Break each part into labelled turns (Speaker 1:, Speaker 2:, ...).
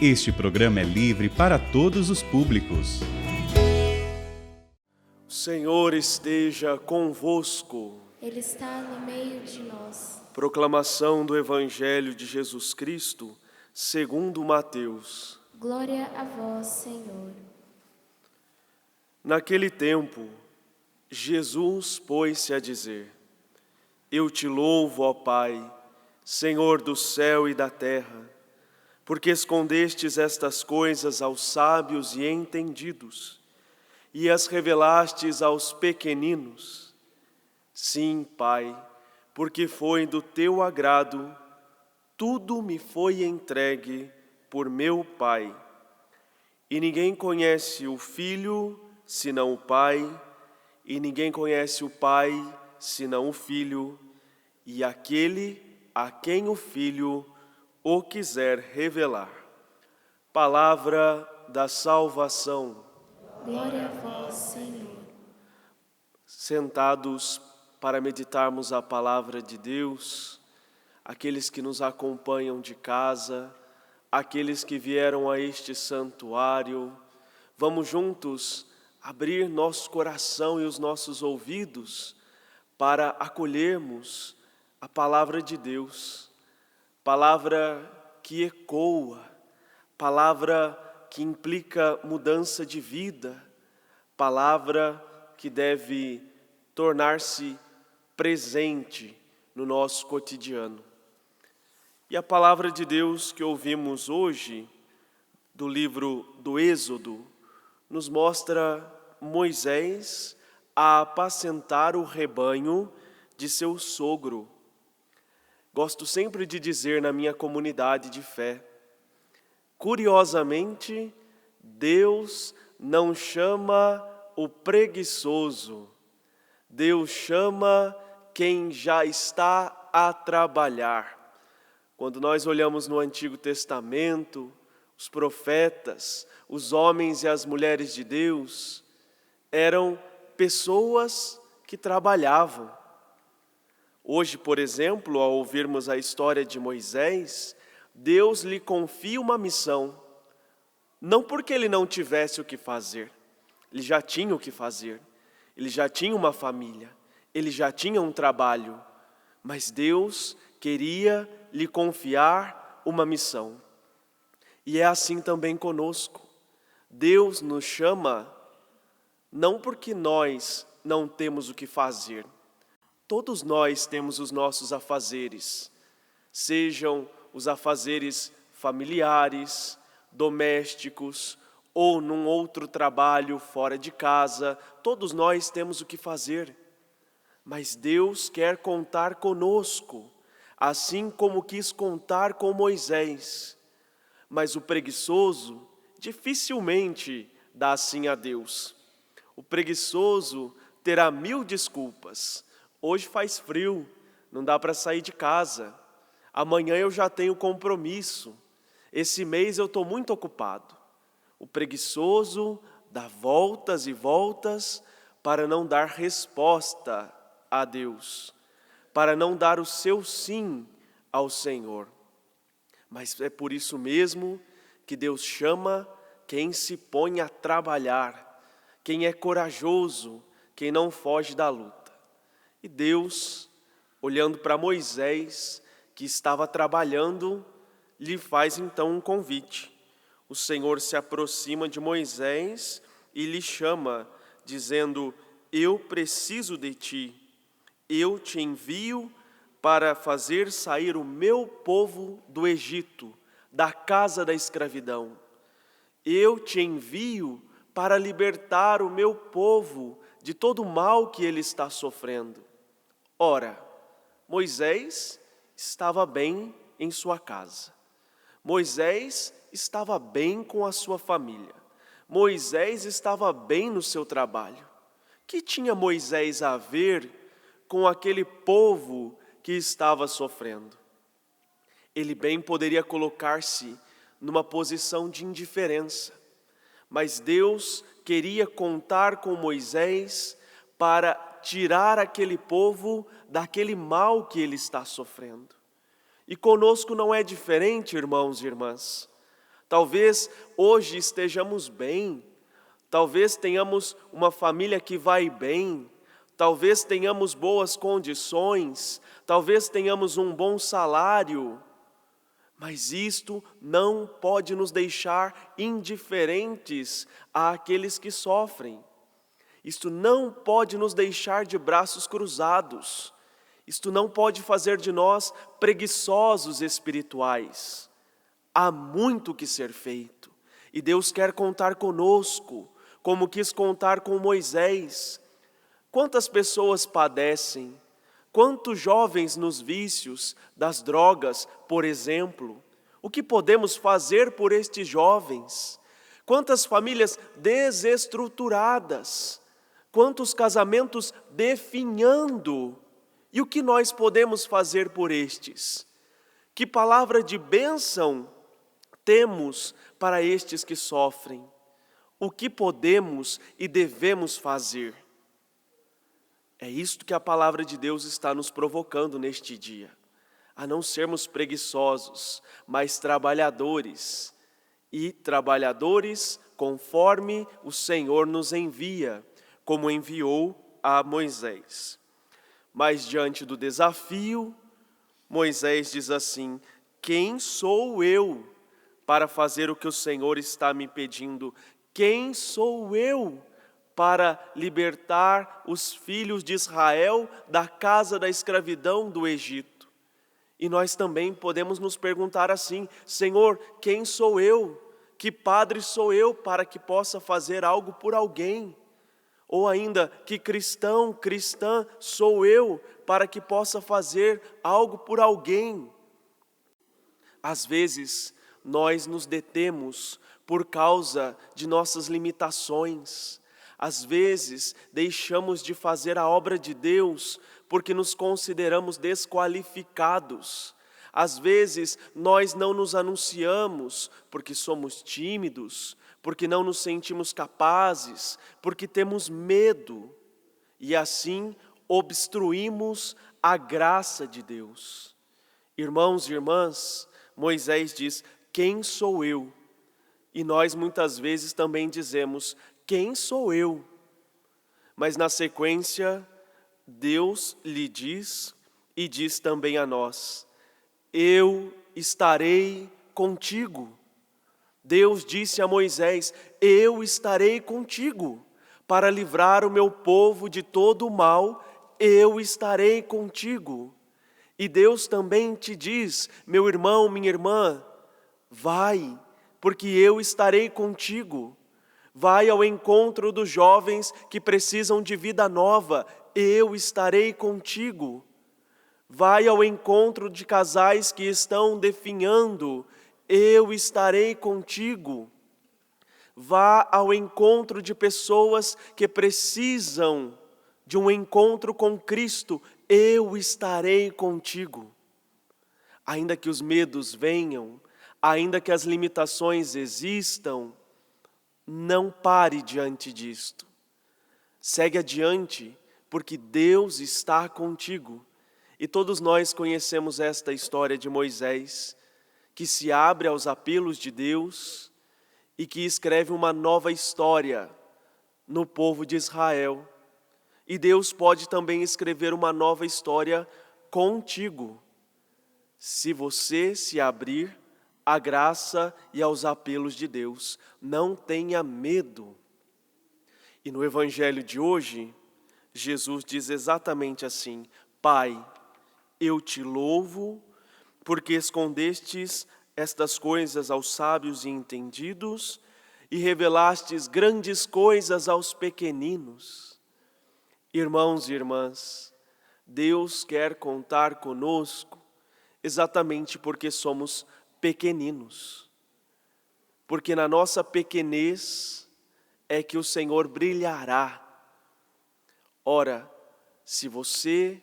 Speaker 1: Este programa é livre para todos os públicos.
Speaker 2: O Senhor esteja convosco.
Speaker 3: Ele está no meio de nós.
Speaker 2: Proclamação do Evangelho de Jesus Cristo, segundo Mateus.
Speaker 3: Glória a vós, Senhor.
Speaker 2: Naquele tempo, Jesus pôs-se a dizer: Eu te louvo, ó Pai, Senhor do céu e da terra, porque escondestes estas coisas aos sábios e entendidos, e as revelastes aos pequeninos. Sim, Pai, porque foi do teu agrado, tudo me foi entregue por meu Pai. E ninguém conhece o Filho senão o Pai, e ninguém conhece o Pai senão o Filho, e aquele a quem o Filho o quiser revelar. Palavra da salvação.
Speaker 3: Glória a vós, Senhor.
Speaker 2: Sentados para meditarmos a palavra de Deus, aqueles que nos acompanham de casa, aqueles que vieram a este santuário, vamos juntos abrir nosso coração e os nossos ouvidos para acolhermos a palavra de Deus, palavra que ecoa, palavra que implica mudança de vida, palavra que deve tornar-se presente no nosso cotidiano. E a palavra de Deus que ouvimos hoje, do livro do Êxodo, nos mostra Moisés a apacentar o rebanho de seu sogro. Gosto sempre de dizer na minha comunidade de fé, curiosamente, Deus não chama o preguiçoso, Deus chama quem já está a trabalhar. Quando nós olhamos no Antigo Testamento, os profetas, os homens e as mulheres de Deus, eram pessoas que trabalhavam. Hoje, por exemplo, ao ouvirmos a história de Moisés, Deus lhe confia uma missão, não porque ele não tivesse o que fazer, ele já tinha o que fazer, ele já tinha uma família, ele já tinha um trabalho, mas Deus queria lhe confiar uma missão. E é assim também conosco. Deus nos chama não porque nós não temos o que fazer. Todos nós temos os nossos afazeres, sejam os afazeres familiares, domésticos ou num outro trabalho fora de casa, todos nós temos o que fazer. Mas Deus quer contar conosco, assim como quis contar com Moisés. Mas o preguiçoso dificilmente dá sim a Deus. O preguiçoso terá 1000 desculpas. Hoje faz frio, não dá para sair de casa. Amanhã eu já tenho compromisso. Esse mês eu estou muito ocupado. O preguiçoso dá voltas e voltas para não dar resposta a Deus, para não dar o seu sim ao Senhor. Mas é por isso mesmo que Deus chama quem se põe a trabalhar, quem é corajoso, quem não foge da luta. E Deus, olhando para Moisés, que estava trabalhando, lhe faz então um convite. O Senhor se aproxima de Moisés e lhe chama, dizendo: Eu preciso de ti, eu te envio para fazer sair o meu povo do Egito, da casa da escravidão. Eu te envio para libertar o meu povo de todo o mal que ele está sofrendo. Ora, Moisés estava bem em sua casa. Moisés estava bem com a sua família. Moisés estava bem no seu trabalho. Que tinha Moisés a ver com aquele povo que estava sofrendo? Ele bem poderia colocar-se numa posição de indiferença, mas Deus queria contar com Moisés para tirar aquele povo daquele mal que ele está sofrendo. E conosco não é diferente, irmãos e irmãs. Talvez hoje estejamos bem, talvez tenhamos uma família que vai bem, talvez tenhamos boas condições, talvez tenhamos um bom salário, mas isto não pode nos deixar indiferentes àqueles que sofrem. Isto não pode nos deixar de braços cruzados. Isto não pode fazer de nós preguiçosos espirituais. Há muito que ser feito. E Deus quer contar conosco, como quis contar com Moisés. Quantas pessoas padecem? Quantos jovens nos vícios das drogas, por exemplo? O que podemos fazer por estes jovens? Quantas famílias desestruturadas? Quantos casamentos definhando? E o que nós podemos fazer por estes? Que palavra de bênção temos para estes que sofrem? O que podemos e devemos fazer? É isto que a palavra de Deus está nos provocando neste dia, a não sermos preguiçosos, mas trabalhadores, e trabalhadores conforme o Senhor nos envia, como enviou a Moisés. Mas diante do desafio, Moisés diz assim: quem sou eu para fazer o que o Senhor está me pedindo? Quem sou eu para libertar os filhos de Israel da casa da escravidão do Egito? E nós também podemos nos perguntar assim: Senhor, quem sou eu? Que padre sou eu para que possa fazer algo por alguém? Ou ainda, que cristão, cristã sou eu para que possa fazer algo por alguém? Às vezes, nós nos detemos por causa de nossas limitações. Às vezes, deixamos de fazer a obra de Deus porque nos consideramos desqualificados. Às vezes, nós não nos anunciamos porque somos tímidos, porque não nos sentimos capazes, porque temos medo. E assim, obstruímos a graça de Deus. Irmãos e irmãs, Moisés diz: quem sou eu? E nós muitas vezes também dizemos: quem sou eu? Mas na sequência, Deus lhe diz e diz também a nós: eu estarei contigo. Deus disse a Moisés: eu estarei contigo para livrar o meu povo de todo o mal, eu estarei contigo. E Deus também te diz, meu irmão, minha irmã, vai, porque eu estarei contigo. Vai ao encontro dos jovens que precisam de vida nova, eu estarei contigo. Vai ao encontro de casais que estão definhando, eu estarei contigo. Vá ao encontro de pessoas que precisam de um encontro com Cristo, eu estarei contigo. Ainda que os medos venham, ainda que as limitações existam, não pare diante disto. Segue adiante, porque Deus está contigo. E todos nós conhecemos esta história de Moisés, que se abre aos apelos de Deus e que escreve uma nova história no povo de Israel. E Deus pode também escrever uma nova história contigo, se você se abrir à graça e aos apelos de Deus. Não tenha medo. E no Evangelho de hoje, Jesus diz exatamente assim: Pai, eu te louvo, porque escondestes estas coisas aos sábios e entendidos e revelastes grandes coisas aos pequeninos. Irmãos e irmãs, Deus quer contar conosco exatamente porque somos pequeninos. Porque na nossa pequenez é que o Senhor brilhará. Ora, se você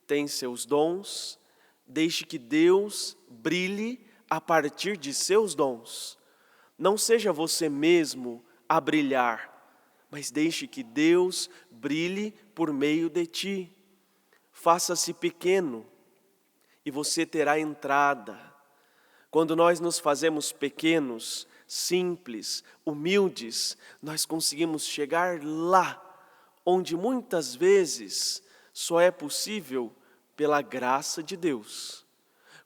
Speaker 2: tem seus dons, deixe que Deus brilhe a partir de seus dons. Não seja você mesmo a brilhar, mas deixe que Deus brilhe por meio de ti. Faça-se pequeno e você terá entrada. Quando nós nos fazemos pequenos, simples, humildes, nós conseguimos chegar lá, onde muitas vezes só é possível pela graça de Deus.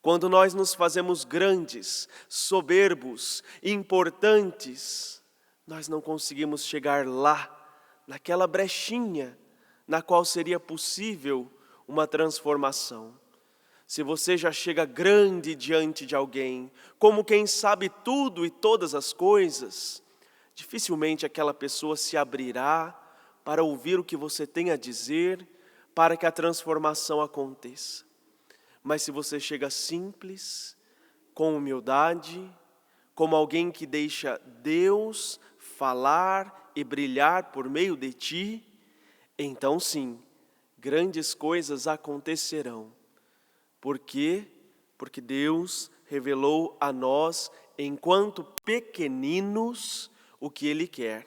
Speaker 2: Quando nós nos fazemos grandes, soberbos, importantes, nós não conseguimos chegar lá, naquela brechinha, na qual seria possível uma transformação. Se você já chega grande diante de alguém, como quem sabe tudo e todas as coisas, dificilmente aquela pessoa se abrirá para ouvir o que você tem a dizer, para que a transformação aconteça. Mas se você chega simples, com humildade, como alguém que deixa Deus falar e brilhar por meio de ti, então sim, grandes coisas acontecerão. Por quê? Porque Deus revelou a nós, enquanto pequeninos, o que Ele quer.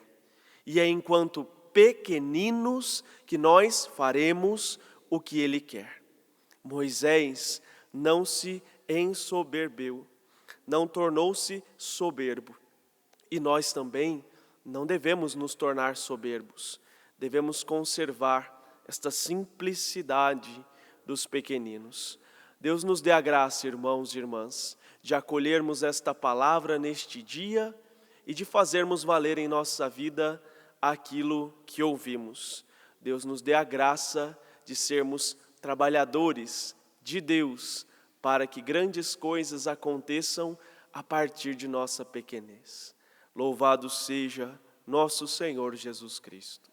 Speaker 2: E é enquanto pequeninos que nós faremos o que Ele quer. Moisés não se ensoberbeu, não tornou-se soberbo. E nós também não devemos nos tornar soberbos. Devemos conservar esta simplicidade dos pequeninos. Deus nos dê a graça, irmãos e irmãs, de acolhermos esta palavra neste dia e de fazermos valer em nossa vida aquilo que ouvimos. Deus nos dê a graça de sermos trabalhadores de Deus para que grandes coisas aconteçam a partir de nossa pequenez. Louvado seja nosso Senhor Jesus Cristo.